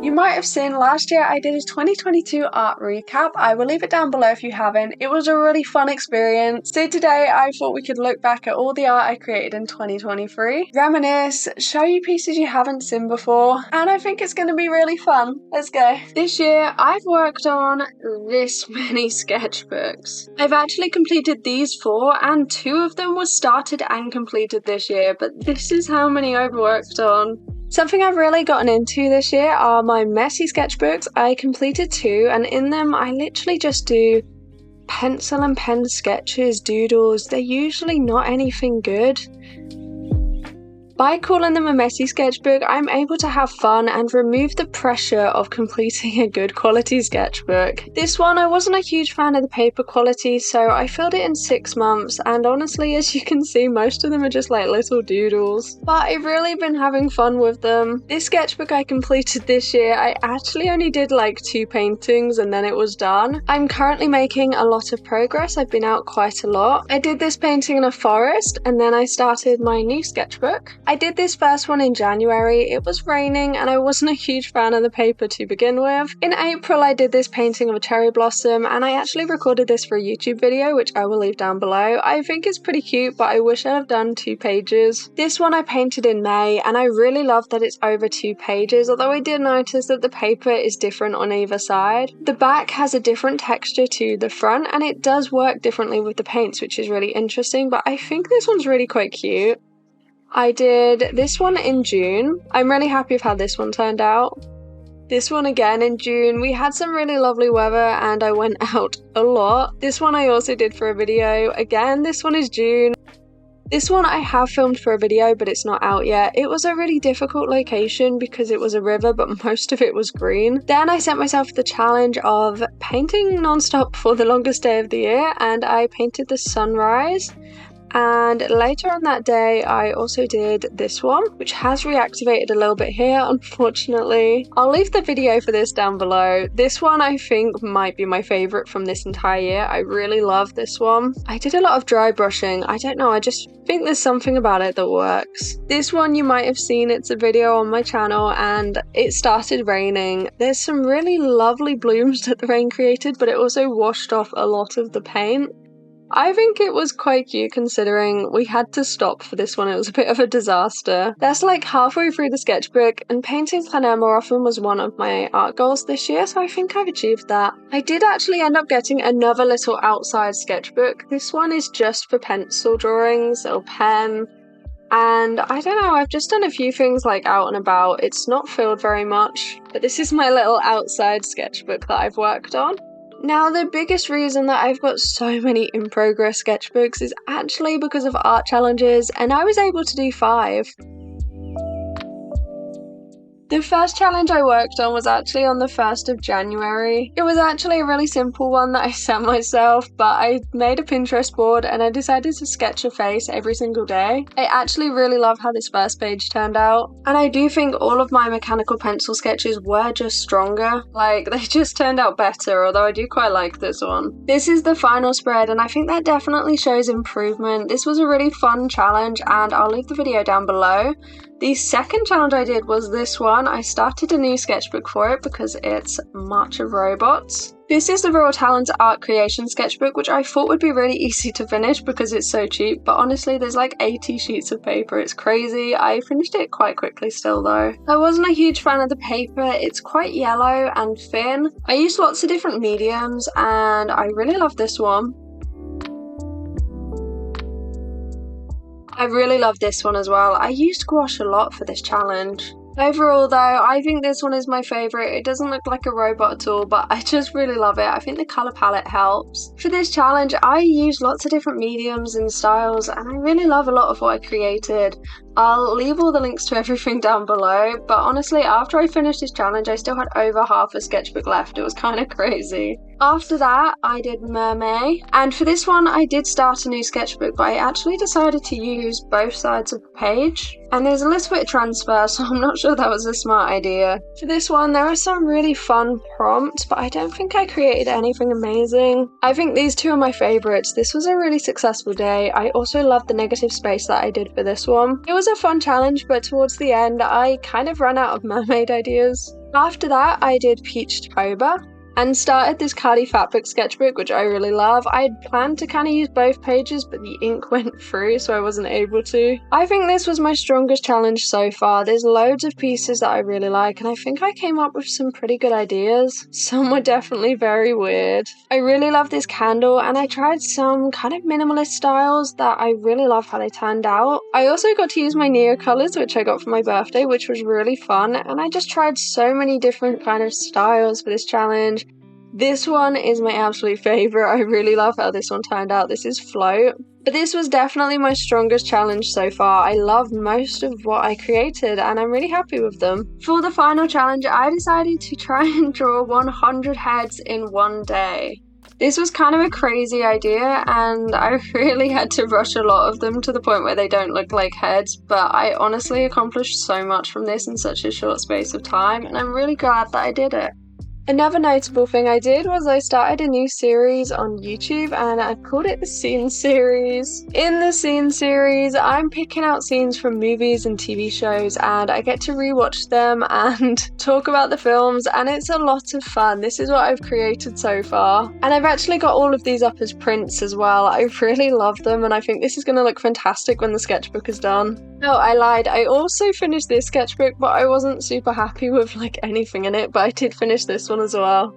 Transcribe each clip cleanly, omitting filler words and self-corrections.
You might have seen last year I did a 2022 art recap. I will leave it down below if you haven't. It was a really fun experience. So today I thought we could look back at all the art I created in 2023, reminisce, show you pieces you haven't seen before, and I think it's going to be really fun. Let's go. This year I've worked on this many sketchbooks. I've actually completed these 4 and 2 of them were started and completed this year, but this is how many I've worked on. Something I've really gotten into this year are my messy sketchbooks. I completed 2 and in them I literally just do pencil and pen sketches, doodles. They're usually not anything good. By calling them a messy sketchbook, I'm able to have fun and remove the pressure of completing a good quality sketchbook. This one, I wasn't a huge fan of the paper quality, so I filled it in 6 months, and honestly, as you can see, most of them are just like little doodles. But I've really been having fun with them. This sketchbook I completed this year, I actually only did like 2 paintings and then it was done. I'm currently making a lot of progress. I've been out quite a lot. I did this painting in a forest, and then I started my new sketchbook. I did this first one in January. It was raining and I wasn't a huge fan of the paper to begin with. In April I did this painting of a cherry blossom and I actually recorded this for a YouTube video, which I will leave down below. I think it's pretty cute, but I wish I'd have done 2 pages. This one I painted in May and I really love that it's over 2 pages, although I did notice that the paper is different on either side. The back has a different texture to the front and it does work differently with the paints, which is really interesting, but I think this one's really quite cute. I did this one in June. I'm really happy with how this one turned out. This one again in June. We had some really lovely weather and I went out a lot. This one I also did for a video. Again, this one is June. This one I have filmed for a video, but it's not out yet. It was a really difficult location because it was a river, but most of it was green. Then I set myself the challenge of painting non-stop for the longest day of the year, and I painted the sunrise. And later on that day, I also did this one, which has reactivated a little bit here, unfortunately. I'll leave the video for this down below. This one I think might be my favorite from this entire year. I really love this one. I did a lot of dry brushing. I don't know, I just think there's something about it that works. This one you might have seen, it's a video on my channel and it started raining. There's some really lovely blooms that the rain created, but it also washed off a lot of the paint. I think it was quite cute considering we had to stop for this one. It was a bit of a disaster. That's like halfway through the sketchbook, and painting plein air more often was one of my art goals this year, so I think I've achieved that. I did actually end up getting another little outside sketchbook. This one is just for pencil drawings or pen. And I don't know, I've just done a few things like out and about. It's not filled very much, but this is my little outside sketchbook that I've worked on. Now, the biggest reason that I've got so many in progress sketchbooks is actually because of art challenges, and I was able to do 5. The first challenge I worked on was actually on the 1st of January. It was actually a really simple one that I set myself, but I made a Pinterest board and I decided to sketch a face every single day. I actually really love how this first page turned out, and I do think all of my mechanical pencil sketches were just stronger. Like, they just turned out better, although I do quite like this one. This is the final spread, and I think that definitely shows improvement. This was a really fun challenge, and I'll leave the video down below. The second challenge I did was this one. I started a new sketchbook for it because it's March of Robots. This is the Raw Talent Art Creation sketchbook, which I thought would be really easy to finish because it's so cheap, but honestly there's like 80 sheets of paper. It's crazy. I finished it quite quickly still though. I wasn't a huge fan of the paper. It's quite yellow and thin. I used lots of different mediums and I really love this one. I really love this one as well. I used gouache a lot for this challenge. Overall though, I think this one is my favourite. It doesn't look like a robot at all, but I just really love it. I think the colour palette helps. For this challenge, I used lots of different mediums and styles, and I really love a lot of what I created. I'll leave all the links to everything down below, but honestly, after I finished this challenge, I still had over half a sketchbook left. It was kind of crazy. After that, I did Mermaid, and for this one, I did start a new sketchbook, but I actually decided to use both sides of the page. And there's a little bit of transfer, so I'm not sure that was a smart idea. For this one, there are some really fun prompts, but I don't think I created anything amazing. I think these 2 are my favourites. This was a really successful day. I also loved the negative space that I did for this one. It was a fun challenge, but towards the end, I kind of ran out of mermaid ideas. After that, I did Peachtober and started this Cardi Fatbook sketchbook, which I really love. I had planned to kind of use both pages, but the ink went through, so I wasn't able to. I think this was my strongest challenge so far. There's loads of pieces that I really like, and I think I came up with some pretty good ideas. Some were definitely very weird. I really love this candle, and I tried some kind of minimalist styles that I really love how they turned out. I also got to use my Neo colors, which I got for my birthday, which was really fun, and I just tried so many different kind of styles for this challenge. This one is my absolute favourite. I really love how this one turned out. This is Float. But this was definitely my strongest challenge so far. I love most of what I created and I'm really happy with them. For the final challenge, I decided to try and draw 100 heads in one day. This was kind of a crazy idea and I really had to rush a lot of them to the point where they don't look like heads, but I honestly accomplished so much from this in such a short space of time and I'm really glad that I did it. Another notable thing I did was I started a new series on YouTube and I've called it the Scene Series. In the Scene Series, I'm picking out scenes from movies and TV shows and I get to rewatch them and talk about the films and it's a lot of fun. This is what I've created so far. And I've actually got all of these up as prints as well. I really love them and I think this is going to look fantastic when the sketchbook is done. Oh, I lied. I also finished this sketchbook, but I wasn't super happy with anything in it, but I did finish this one as well.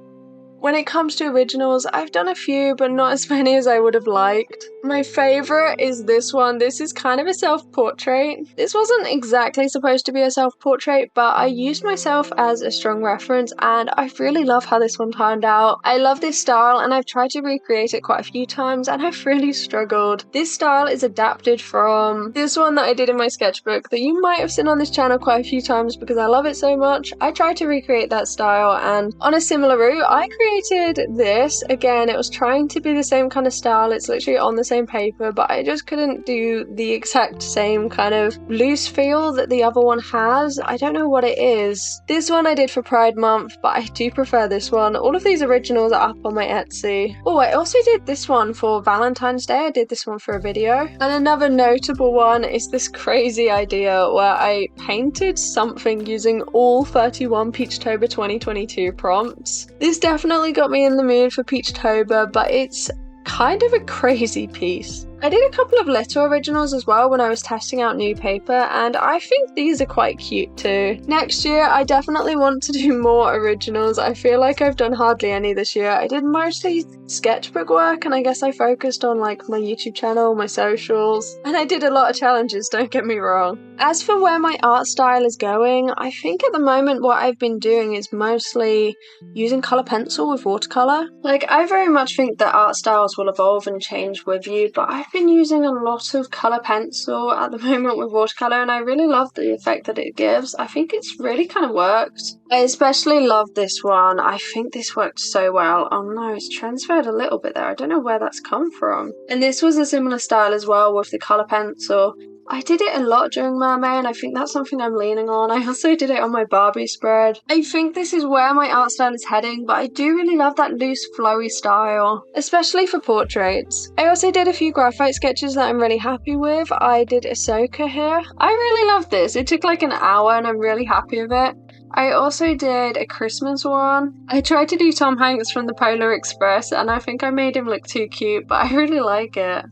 When it comes to originals, I've done a few, but not as many as I would have liked. My favourite is this one. This is kind of a self-portrait. This wasn't exactly supposed to be a self-portrait, but I used myself as a strong reference and I really love how this one turned out. I love this style and I've tried to recreate it quite a few times and I've really struggled. This style is adapted from this one that I did in my sketchbook that you might have seen on this channel quite a few times because I love it so much. I tried to recreate that style and on a similar route, I created this. Again, it was trying to be the same kind of style. It's literally on the same paper, but I just couldn't do the exact same kind of loose feel that the other one has. I don't know what it is. This one I did for Pride Month, but I do prefer this one. All of these originals are up on my Etsy. Oh, I also did this one for Valentine's Day. I did this one for a video. And another notable one is this crazy idea where I painted something using all 31 Peachtober 2022 prompts. This definitely got me in the mood for Peachtober, but it's kind of a crazy piece. I did a couple of letter originals as well when I was testing out new paper and I think these are quite cute too. Next year I definitely want to do more originals. I feel like I've done hardly any this year. I did mostly sketchbook work and I guess I focused on my YouTube channel, my socials, and I did a lot of challenges, don't get me wrong. As for where my art style is going, I think at the moment what I've been doing is mostly using colour pencil with watercolour. I very much think that art styles will evolve and change with you, but I've been using a lot of colour pencil at the moment with watercolour and I really love the effect that it gives. I think it's really kind of worked. I especially love this one. I think this worked so well. Oh no, it's transferred a little bit there. I don't know where that's come from. And this was a similar style as well with the colour pencil. I did it a lot during Mermaid and I think that's something I'm leaning on. I also did it on my Barbie spread. I think this is where my art style is heading, but I do really love that loose flowy style, especially for portraits. I also did a few graphite sketches that I'm really happy with. I did Ahsoka here. I really love this. It took an hour and I'm really happy with it. I also did a Christmas one. I tried to do Tom Hanks from the Polar Express and I think I made him look too cute, but I really like it.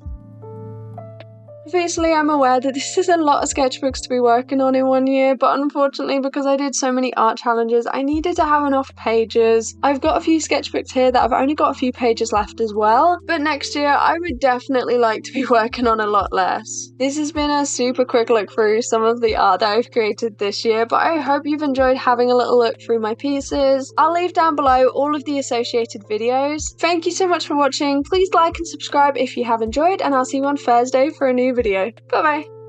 Obviously, I'm aware that this is a lot of sketchbooks to be working on in 1 year, but unfortunately, because I did so many art challenges, I needed to have enough pages. I've got a few sketchbooks here that I've only got a few pages left as well, but next year, I would definitely like to be working on a lot less. This has been a super quick look through some of the art that I've created this year, but I hope you've enjoyed having a little look through my pieces. I'll leave down below all of the associated videos. Thank you so much for watching. Please like and subscribe if you have enjoyed, and I'll see you on Thursday for a new video. Bye bye.